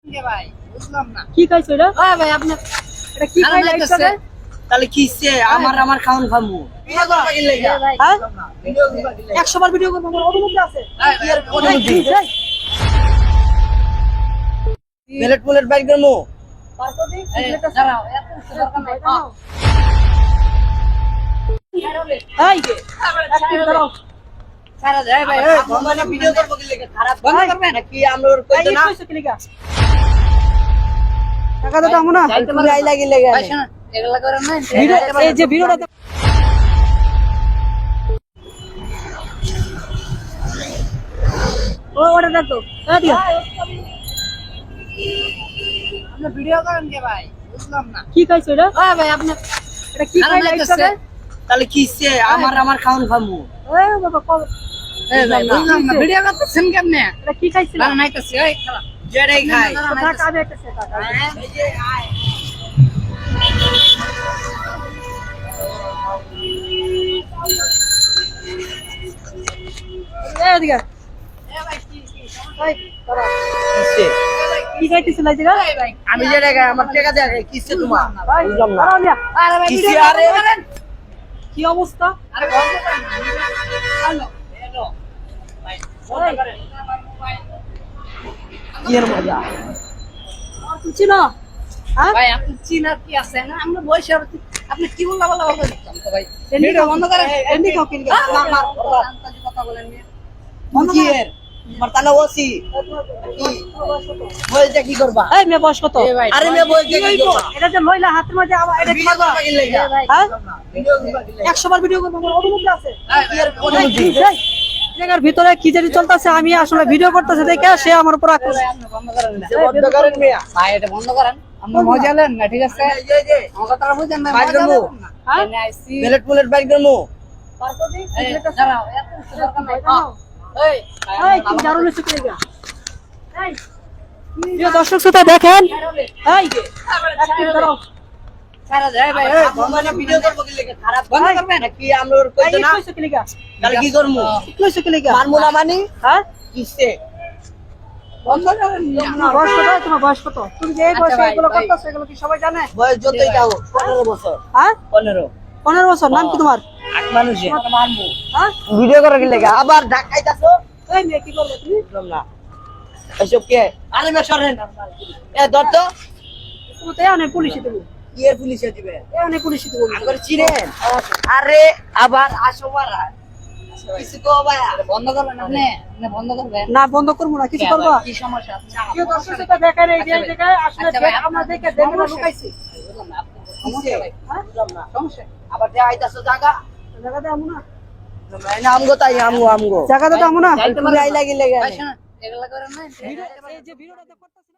ভাই বুঝলাম না কি খাইছো এটা? হ্যাঁ ভাই আপনি এটা কি খাই লাইটটা রে? তাহলে কিসে আমার খাওন খামু হ্যাঁ ভাই হ্যাঁ? 100 বার ভিডিও করব আমার অনুমতি আছে। অনুমতি? এই, প্লেট বাইক দেবো পারতো দি, এই, সিগারেট আছে? দাঁড়াও এত কিছু দরকার নাই দাও। এই যে, এক মিনিট দাঁড়াও। সারা যায় ভাই মানে ভিডিও করবো কি লেগে খারাপ বন্ধ ভাই? করবেন নাকি আমরা ওর এই, কইতে এই না কইছো কি লিগা? টাকা তো দাও না। যাইতে তুমি আই লাগি লেগে ভাই শোনো এগুলা করেন না ভিডিও এই যে ভিডিওটা দেখ- ও ওটা দেখো দিয়া আপনি ভিডিও করেন কে ভাই বুঝলাম না কি খাইছো এটা? হ্যাঁ ভাই আপনি এটা কি খাই লাইটটা রে? তাহলে কিসে আমার খাওন খামু এই বাবা কল এই ভাই বুঝলাম না ভিডিও করতেছেন কেমনে এটা কি খাইছিল? না নাইতেছি ওই খেলা যেটাই খাই টাকা আমি একটা সেটা এই যে আয় এই দিকে এই দাঁড়া কিসে কি খাইতেছিল এই দিকে? এই ভাই আমি যেটাই খাই আমার টাকা দেয়া খাই কিসে তোমার ভাই বুঝলাম না দাঁড়াও মিয়া। আরে ভাই কিসে ভিডিও আরে? করেন কি অবস্থা? আরে বন্ধ করেন হ্যালো হ্যালো ভাই বন্ধ এই। করেন আমার মোবাইল কি এর মজা তুই চিনো? হ্যাঁ? ভাই আপনি চিনার কি আছে না আমরা বয়সে আপনি কি বললা বলা বলতেন তো ভাই এমনি ভিডিও বন্ধ করেন এমনি কাও কিনবে। মার মার আন্তাজি কথা বলেন মিয়া কি এর মারতানা ওসি কি বলতে কি করবা এই মেয়ে বয়স কত? এই ভাই আরে মে বলতে কি করবা এটা যে লইলা হাতের মধ্যে আবার এটা কি ভিডিও করবা? করবা কি লেগে হ্যাঁ? ভিডিও করবা কি লেগে 100 বার ভিডিও করব আমার অনুমতি আছে। কি এর অনুমতি এই, জায়গার ভিতরে কি জানি চলতেছে আমি আসলে ভিডিও করতেছে দেখে সে আমার উপর আক্রোশ। ভাই আপনি বন্ধ করেন না বন্ধ করেন মিয়া ভাই এটা বন্ধ করেন আপনি মজা নেন না ঠিক আছে এই যে আমার কথাটা বুঝেন না বাইক মজা দেবো? নেন না হ্যাঁ? এনে আইছি প্লেট বাইক দেবো পারতো দি, এই, সিগারেট আছে? দাঁড়াও এত কিছু দরকার নাই দাও। এই এই কি জারু লইছো কি লিগা? এই প্রিয় দর্শক শ্রোতা দেখেন এই যে এক মিনিট দাঁড়াও সারা যায় ভাই মানে ভিডিও করবো কি লেগে খারাপ বন্ধ করবেন নাকি আমরা ওর এই কইতে না কইছো কি লিগা? তাহলে কি করবো কি কইছো কি লিগা? মারমু না মানি হ্যাঁ? কিসে বন্ধ করেন না বয়স কত? তোমার বয়স কত? তুমি যে এই আচ্ছা বয়সে ভাই, এগুলো ভাই। করতেছো এগুলো কি সবাই জানে? বয়স যতই যাও 15 বছর হ্যাঁ? 15 15 বছর নাম কি তোমার? আট মানুষে মারবো হ্যাঁ? ভিডিও করার কি লেগে আবার ঢাকাইতাছো এই মেয়ে কি করবে তুমি? বুঝলাম না এসব কে আরে মে সরেন এ ধর তো তুমি তো এনে পুলিশে দেবো কি এর পুলিশে দিবে এনে পুলিশে দেবো আঙ্গুর চিনেন আরে আবার আসো মারা কিছু কো ভাই বন্ধ করবেন আপনি বন্ধ করবেন না বন্ধ করবো না কিছু করবা কি সমস্যা আছে প্রিয় দর্শক শ্রোতা দেখেন এই যে এই জায়গায় আসলে আচ্ছা ভাই, আমরা দেখে দেখে লুকাইছি বুঝলাম না আপনার সমস্যা ভাই হ্যাঁ? বুঝলাম না সমস্যা আবার দেখাইতাছো জায়গা জায়গাতে আমু না আমগো তাই আমগো জায়গাতে আমু না যাইতে তুমি আই লাগি লেগে ভাই শোনো এগুলা করেন না এই যে ভিডিওটা করতেছি